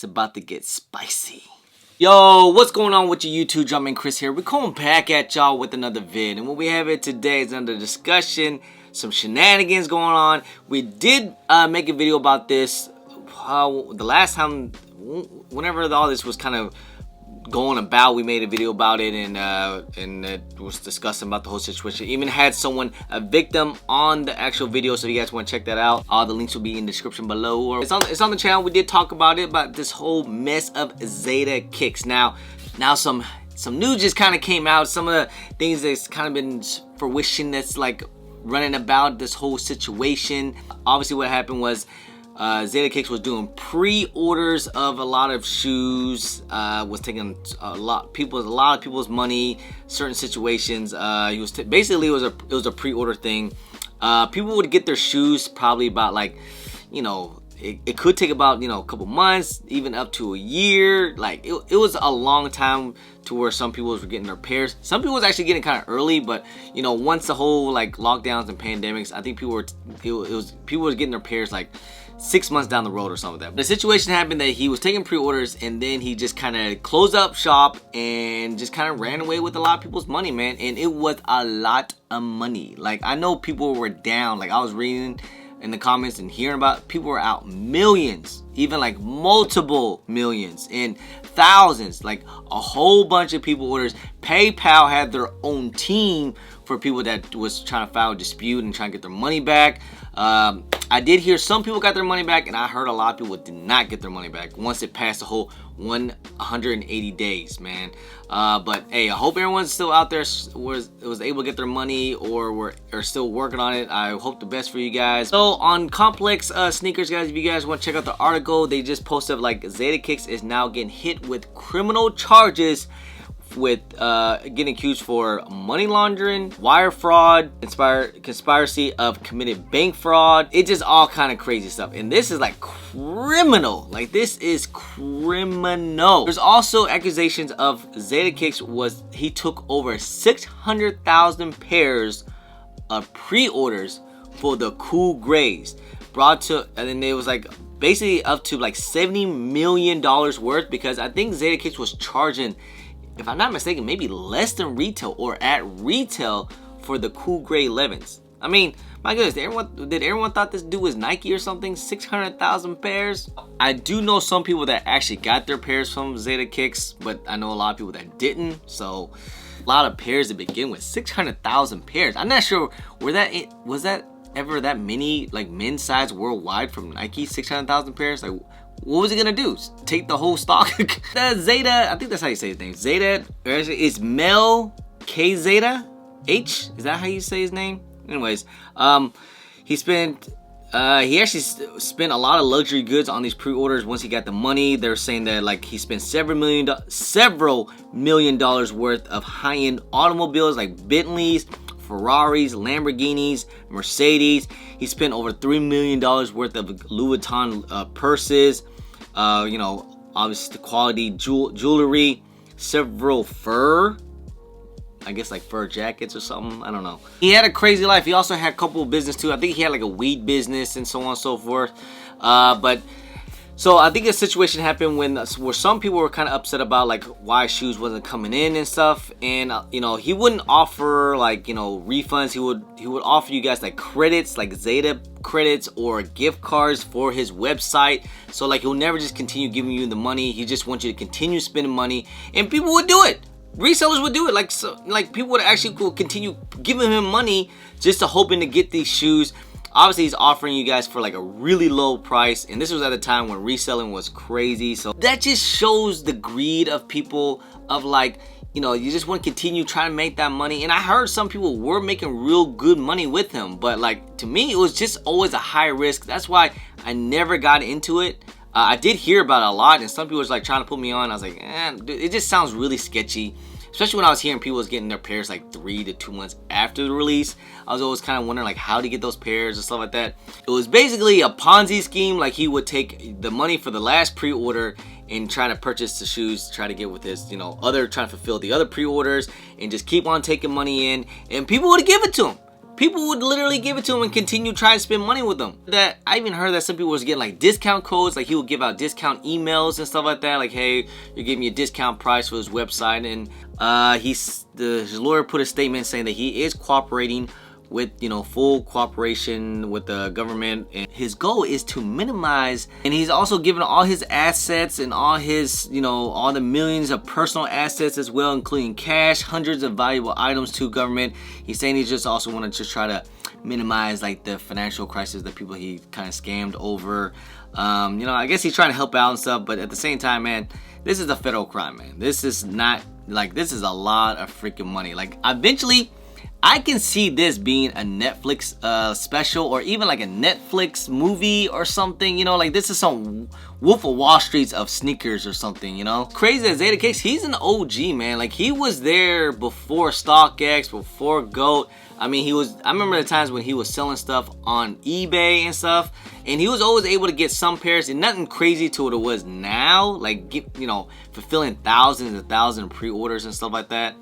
It's about to get spicy. Yo, what's going on with your YouTube? Jumping Chris here. We're coming back at y'all with another vid. And what we have here today is under discussion. Some shenanigans going on. We did make a video about this. The last time, whenever all this was kind of going about, we made a video about it, and it was discussing about the whole situation. Even had someone, a victim, on the actual video, so if you guys want to check that out, all the links will be in the description below, or it's on the channel. We did talk about it, about this whole mess of Zadehkicks. Now some news just kind of came out. Some of the things that's kind of been fruition that's like running about this whole situation. Obviously what happened was Zadehkicks was doing pre-orders of a lot of shoes, was taking a lot of people's money, certain situations. He was basically it was a pre-order thing. People would get their shoes probably about, like, you know, it could take about, you know, a couple months, even up to a year. Like it was a long time to where some people were getting their pairs. Some people was actually getting kind of early, but you know, once the whole like lockdowns and pandemics, I think people were getting their pairs like 6 months down the road or something like that. The situation happened that he was taking pre-orders, and then he just kind of closed up shop and just kind of ran away with a lot of people's money, man. And it was a lot of money. Like, I know people were down. Like, I was reading in the comments and hearing about people were out millions, even like multiple millions and thousands, like a whole bunch of people orders. PayPal had their own team for people that was trying to file a dispute and trying to get their money back. I did hear some people got their money back, and I heard a lot of people did not get their money back once it passed the whole 180 days, man. But hey, I hope everyone's still out there was able to get their money, or are still working on it. I hope the best for you guys. So on Complex Sneakers, guys, if you guys want to check out the article, they just posted like Zadehkicks is now getting hit with criminal charges with getting accused for money laundering, wire fraud, conspiracy of committed bank fraud. It's just all kind of crazy stuff, and this is like criminal. Like, this is criminal. There's also accusations of Zadehkicks he took over 600,000 pairs of pre-orders for the cool grays, and then it was like basically up to like $70 million worth, because I think Zadehkicks was charging, if I'm not mistaken, maybe less than retail or at retail for the cool gray 11s. I mean, my goodness, did everyone thought this dude was Nike or something? 600,000 pairs? I do know some people that actually got their pairs from Zadehkicks, but I know a lot of people that didn't. So a lot of pairs to begin with. 600,000 pairs. I'm not sure was that ever that many, like, men's size worldwide from Nike? 600,000 pairs? Like, what was he gonna do? Take the whole stock? Zeta, I think that's how you say his name. Zeta, is Mel K Zeta H? Is that how you say his name? Anyways, he actually spent a lot of luxury goods on these pre-orders once he got the money. They're saying that like he spent several million dollars worth of high-end automobiles like Bentleys, Ferraris, Lamborghinis, Mercedes. He spent over $3 million worth of Louis Vuitton purses. You know, obviously the quality jewelry, several fur jackets or something. I don't know. He had a crazy life. He also had a couple of business too. I think he had like a weed business and so on and so forth. So I think a situation happened where some people were kind of upset about like why shoes wasn't coming in and stuff, and you know, he wouldn't offer like, you know, refunds. He would offer you guys like credits, like Zeta credits or gift cards for his website. So like he'll never just continue giving you the money. He just wants you to continue spending money, and people would do it. Resellers would do it. Like people would actually continue giving him money just to hoping to get these shoes. Obviously, he's offering you guys for like a really low price, and this was at a time when reselling was crazy. So that just shows the greed of people, of like, you know, you just want to continue trying to make that money. And I heard some people were making real good money with him, but like, to me, it was just always a high risk. That's why I never got into it. I did hear about it a lot, and some people was like trying to put me on. I was like, dude, it just sounds really sketchy. Especially when I was hearing people was getting their pairs like 3 to 2 months after the release. I was always kind of wondering like how to get those pairs and stuff like that. It was basically a Ponzi scheme. Like, he would take the money for the last pre-order and try to purchase the shoes, try to get with his, you know, trying to fulfill the other pre-orders, and just keep on taking money in, and people would give it to him. people would literally give it to him and continue trying to spend money with him. That I even heard that some people was getting like discount codes, like he would give out discount emails and stuff like that. Like, hey, you're giving me a discount price for his website, and his lawyer put a statement saying that he is cooperating with, you know, full cooperation with the government, and his goal is to minimize, and he's also given all his assets and all his, you know, all the millions of personal assets as well, including cash, hundreds of valuable items to government. He's saying he just also wanted to try to minimize like the financial crisis that people he kind of scammed over. You know, I guess he's trying to help out and stuff, but at the same time, man, this is a federal crime, man. This is not like, this is a lot of freaking money. Like, eventually I can see this being a Netflix special, or even like a Netflix movie or something, you know, like this is some Wolf of Wall Streets of sneakers or something, you know. Crazy that Zadehkicks, he's an OG, man. Like, he was there before StockX, before GOAT. I mean, I remember the times when he was selling stuff on eBay and stuff, and he was always able to get some pairs, and nothing crazy to what it was now, like, you know, fulfilling thousands and thousands of pre-orders and stuff like that.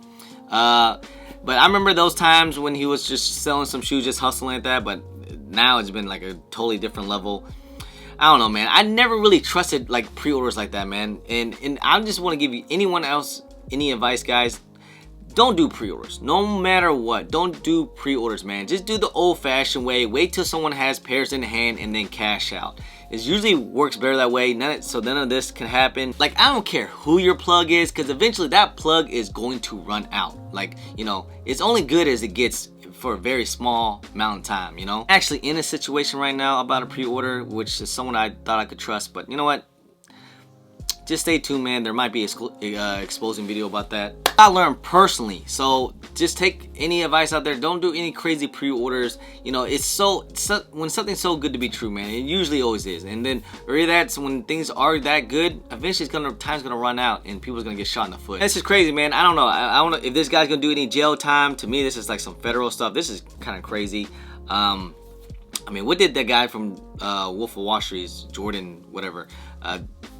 But I remember those times when he was just selling some shoes, just hustling like that. But now it's been like a totally different level. I don't know, man. I never really trusted like pre-orders like that, man. And I just want to give you, anyone else, any advice, guys. Don't do pre-orders. No matter what, don't do pre-orders, man. Just do the old-fashioned way. Wait till someone has pairs in hand and then cash out. It usually works better that way, so none of this can happen. Like, I don't care who your plug is, because eventually that plug is going to run out. Like, you know, it's only good as it gets for a very small amount of time, you know? Actually in a situation right now about a pre-order, which is someone I thought I could trust, but you know what? Just stay tuned, man. There might be an exposing video about that. I learned personally, so just take any advice out there. Don't do any crazy pre-orders. You know, it's when something's so good to be true, man. It usually always is. And then really, that's when things are that good. Eventually, time's gonna run out, and people's gonna get shot in the foot. This is crazy, man. I don't know. I don't know if this guy's gonna do any jail time. To me, this is like some federal stuff. This is kind of crazy. I mean, what did that guy from Wolf of Wall Street, Jordan, whatever?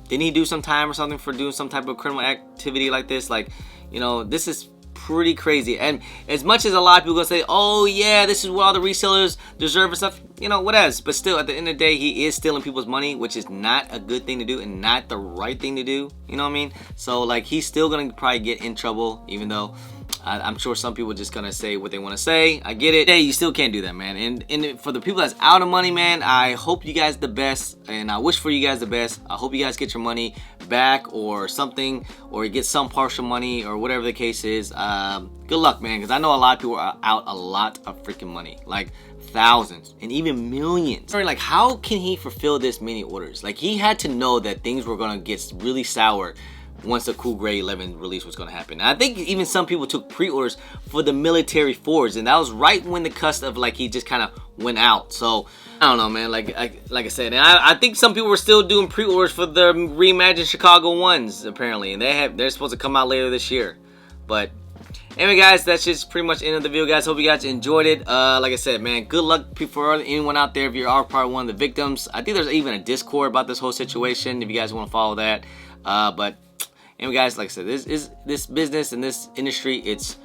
Didn't he do some time or something for doing some type of criminal activity like this? Like, you know, this is pretty crazy. And as much as a lot of people gonna say, oh yeah, this is what all the resellers deserve and stuff, you know, what else? But still, at the end of the day, he is stealing people's money, which is not a good thing to do and not the right thing to do. You know what I mean? So like, he's still gonna probably get in trouble, even though I'm sure some people are just gonna say what they want to say. I get it. Hey, you still can't do that, man. And for the people that's out of money, man, I hope you guys the best, and I wish for you guys the best. I hope you guys get your money back or something, or you get some partial money, or whatever the case is. Good luck, man, because I know a lot of people are out a lot of freaking money, like thousands and even millions. Like, how can he fulfill this many orders? Like, he had to know that things were gonna get really sour once the Cool Gray 11 release was going to happen. And I think even some people took pre-orders for the military Fords, and that was right when the cusp of like he just kind of went out. So I don't know, man. Like I said, and I think some people were still doing pre-orders for the reimagined Chicago ones apparently, and they're supposed to come out later this year. But anyway, guys, that's just pretty much the end of the video, guys. Hope you guys enjoyed it. Like I said, man, good luck for anyone out there if you are part of one of the victims. I think there's even a Discord about this whole situation if you guys want to follow that. But anyway, guys, like I said, this business and this industry, it's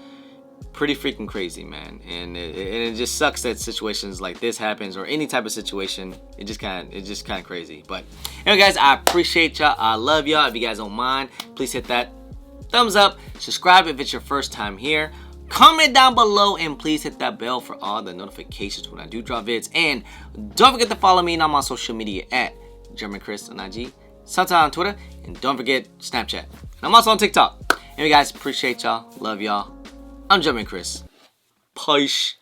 pretty freaking crazy, man. And it just sucks that situations like this happens, or any type of situation. It's just kind of crazy. But anyway, guys, I appreciate y'all. I love y'all. If you guys don't mind, please hit that thumbs up. Subscribe if it's your first time here. Comment down below, and please hit that bell for all the notifications when I do drop vids. And don't forget to follow me, and I'm on social media at German Chris on IG, sometime on Twitter, and don't forget Snapchat. And I'm also on TikTok. Anyway, guys, appreciate y'all. Love y'all. I'm German Chris. Peace.